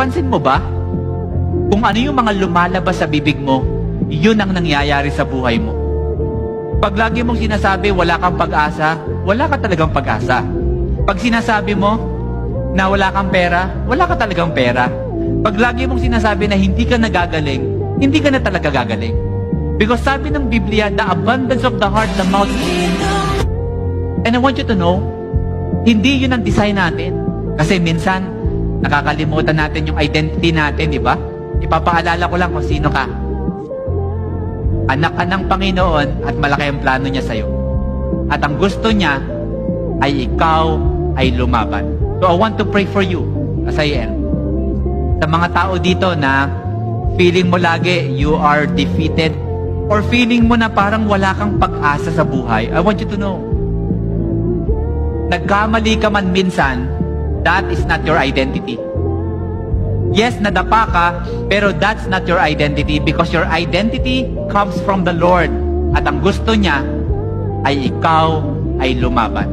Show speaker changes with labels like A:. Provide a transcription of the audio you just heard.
A: Napansin mo ba? Kung ano yung mga lumalabas sa bibig mo, yun ang nangyayari sa buhay mo. Pag lagi mong sinasabi wala kang pag-asa, wala ka talagang pag-asa. Pag sinasabi mo na wala kang pera, wala ka talagang pera. Pag lagi mong sinasabi na hindi ka nagagaling, hindi ka na talaga gagaling. Because sabi ng Biblia, the abundance of the heart, the mouth speaks. And I want you to know, hindi yun ang design natin. Kasi minsan, nakakalimutan natin yung identity natin, di ba? Ipapaalala ko lang kung sino ka. Anak ka ng Panginoon at malaki ang plano niya sa'yo. At ang gusto niya ay ikaw ay lumaban. So I want to pray for you as I end. Sa mga tao dito na feeling mo lagi you are defeated or feeling mo na parang wala kang pag-asa sa buhay, I want you to know, nagkamali ka man minsan, that is not your identity. Yes, nadapa ka, pero that's not your identity because your identity comes from the Lord. At ang gusto niya ay ikaw ay lumaban.